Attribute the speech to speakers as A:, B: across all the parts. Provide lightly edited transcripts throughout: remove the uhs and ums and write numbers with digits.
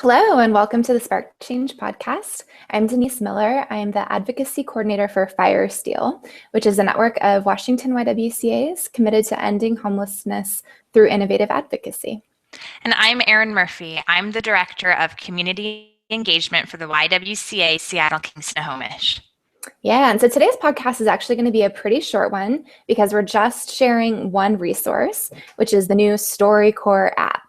A: Hello, and welcome to the Spark Change podcast. I'm Denise Miller. I'm the advocacy coordinator for Firesteel, which is a network of Washington YWCAs committed to ending homelessness through innovative advocacy.
B: And I'm Erin Murphy. I'm the director of community engagement for the YWCA Seattle Kingston Homish.
A: Yeah, and so today's podcast is actually going to be a pretty short one because we're just sharing one resource, which is the new StoryCorps app.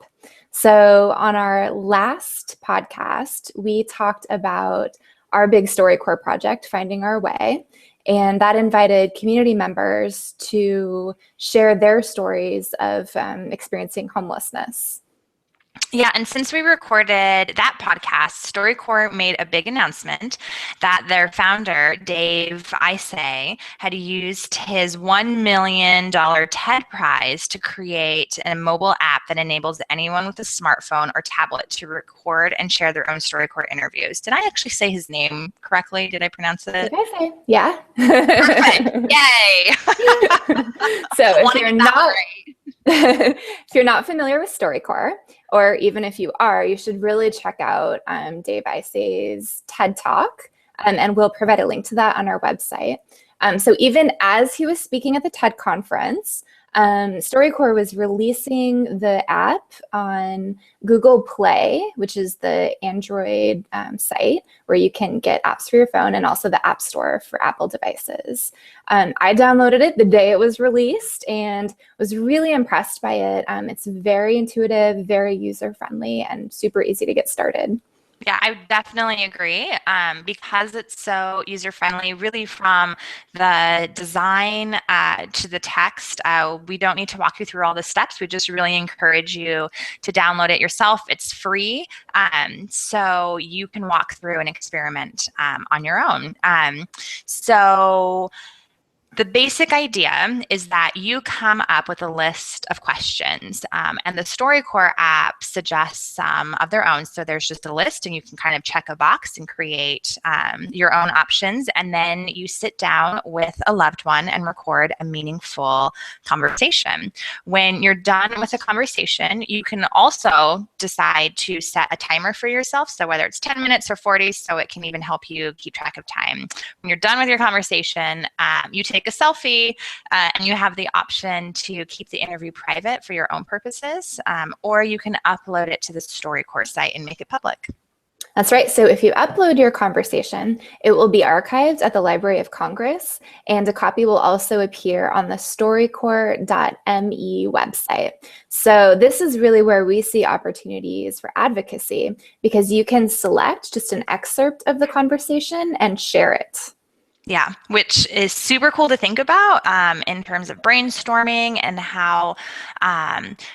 A: So on our last podcast, we talked about our big StoryCorps project, Finding Our Way, and that invited community members to share their stories of experiencing homelessness.
B: Yeah, and since we recorded that podcast, StoryCorps made a big announcement that their founder, Dave Isay, had used his $1 million TED Prize to create a mobile app that enables anyone with a smartphone or tablet to record and share their own StoryCorps interviews. Did I actually say his name correctly? Did I pronounce it?
A: Did I say? Yeah.
B: Perfect. Yay!
A: So if you're not familiar with StoryCorps, or even if you are, you should really check out Dave Isay's TED Talk, and we'll provide a link to that on our website. So even as he was speaking at the TED conference, StoryCorps was releasing the app on Google Play, which is the Android site where you can get apps for your phone, and also the App Store for Apple devices. I downloaded it the day it was released and was really impressed by it. It's very intuitive, very user-friendly, and super easy to get started.
B: Yeah, I definitely agree because it's so user-friendly, really from the design to the text. We don't need to walk you through all the steps. We just really encourage you to download it yourself. It's free, so you can walk through and experiment on your own. So the basic idea is that you come up with a list of questions, and the StoryCorps app suggests some of their own. So there's just a list, and you can kind of check a box and create your own options. And then you sit down with a loved one and record a meaningful conversation. When you're done with a conversation, you can also decide to set a timer for yourself. So whether it's 10 minutes or 40, so it can even help you keep track of time. When you're done with your conversation, you take a selfie, and you have the option to keep the interview private for your own purposes, or you can upload it to the StoryCorps site and make it public.
A: That's right. So if you upload your conversation, it will be archived at the Library of Congress, and a copy will also appear on the StoryCorps.me website. So this is really where we see opportunities for advocacy, because you can select just an excerpt of the conversation and share it.
B: Yeah, which is super cool to think about in terms of brainstorming and how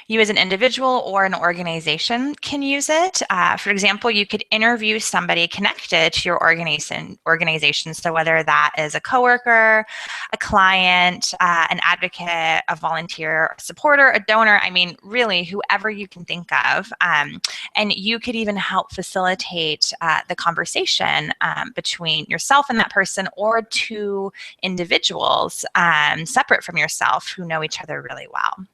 B: you as an individual or an organization can use it. For example, you could interview somebody connected to your organization. So whether that is a coworker, a client, an advocate, a volunteer, a supporter, a donor, I mean, really whoever you can think of. And you could even help facilitate the conversation between yourself and that person, or two individuals separate from yourself who know each other really well.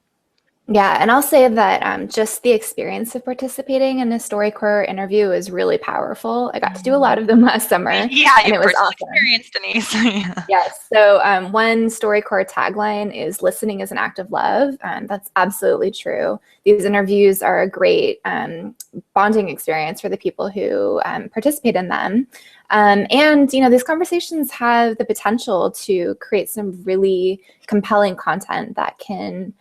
A: Yeah, and I'll say that just the experience of participating in the StoryCorps interview is really powerful. I got to do a lot of them last summer.
B: Yeah,
A: and it was awesome.
B: Experience, Denise. Yeah.
A: Yes. So one StoryCorps tagline is "Listening is an act of love." That's absolutely true. These interviews are a great bonding experience for the people who participate in them. And, you know, these conversations have the potential to create some really compelling content that can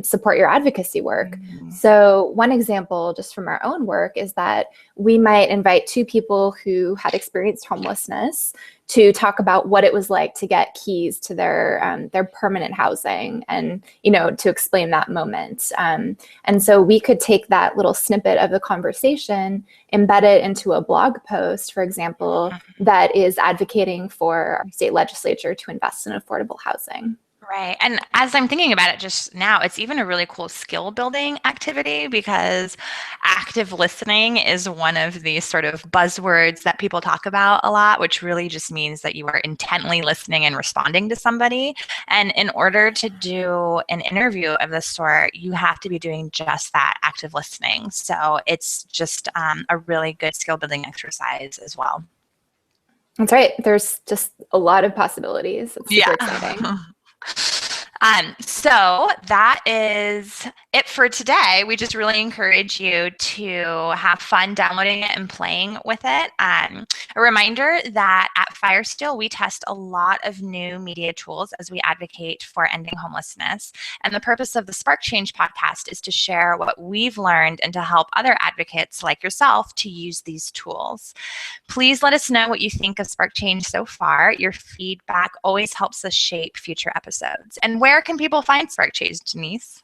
A: support your advocacy work. Mm-hmm. So one example just from our own work is that we might invite two people who had experienced homelessness to talk about what it was like to get keys to their permanent housing, and, you know, to explain that moment. And so we could take that little snippet of the conversation, embed it into a blog post, for example, that is advocating for our state legislature to invest in affordable housing.
B: Right. And as I'm thinking about it just now, it's even a really cool skill building activity because active listening is one of these sort of buzzwords that people talk about a lot, which really just means that you are intently listening and responding to somebody. And in order to do an interview of this sort, you have to be doing just that, active listening. So it's just a really good skill building exercise as well.
A: That's right. There's just a lot of possibilities. It's super
B: Yeah.
A: exciting.
B: So that is it for today. We just really encourage you to have fun downloading it and playing with it. A reminder that at Firesteel, we test a lot of new media tools as we advocate for ending homelessness. And the purpose of the Spark Change podcast is to share what we've learned and to help other advocates like yourself to use these tools. Please let us know what you think of Spark Change so far. Your feedback always helps us shape future episodes. And where can people find Spark Change, Denise?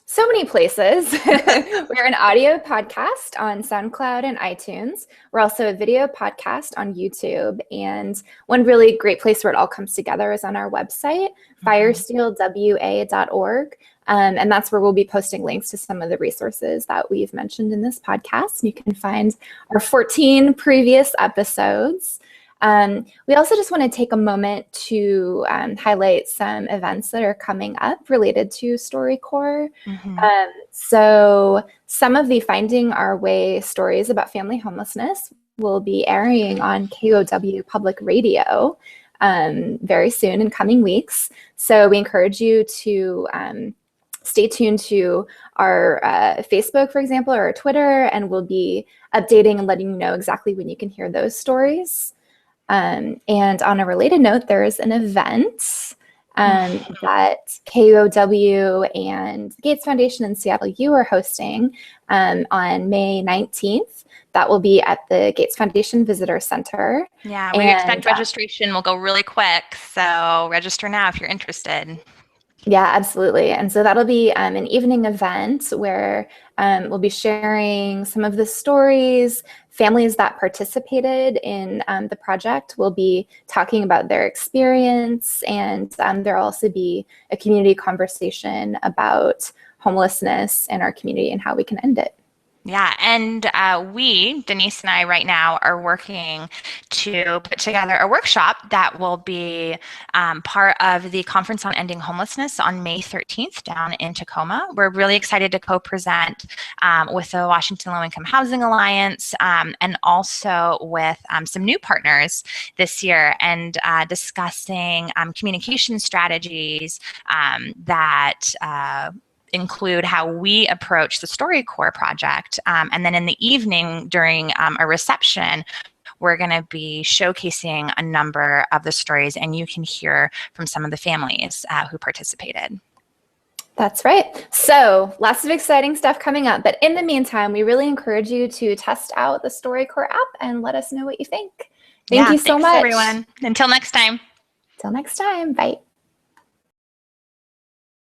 A: So many places. We're an audio podcast on SoundCloud and iTunes. We're also a video podcast on YouTube. And one really great place where it all comes together is on our website, firesteelwa.org. And that's where we'll be posting links to some of the resources that we've mentioned in this podcast. You can find our 14 previous episodes. We also just want to take a moment to highlight some events that are coming up related to StoryCorps. So some of the Finding Our Way stories about family homelessness will be airing on KOW Public Radio very soon in coming weeks. So we encourage you to stay tuned to our Facebook, for example, or our Twitter, and we'll be updating and letting you know exactly when you can hear those stories. And on a related note, there is an event that KOW and the Gates Foundation in Seattle U are hosting on May 19th. That will be at the Gates Foundation Visitor Center.
B: Yeah, we expect registration will go really quick, so register now if you're interested.
A: Yeah, absolutely. And so that'll be an evening event where we'll be sharing some of the stories. Families that participated in the project will be talking about their experience, and there'll also be a community conversation about homelessness in our community and how we can end it.
B: Yeah, and Denise and I right now are working to put together a workshop that will be part of the Conference on Ending Homelessness on May 13th down in Tacoma. We're really excited to co-present with the Washington Low Income Housing Alliance and also with some new partners this year, and discussing communication strategies that include how we approach the StoryCorps project. And then in the evening during a reception, we're going to be showcasing a number of the stories, and you can hear from some of the families who participated.
A: That's right. So lots of exciting stuff coming up. But in the meantime, we really encourage you to test out the StoryCorps app and let us know what you think. Thank you so much,
B: everyone. Until next time.
A: Till next time. Bye.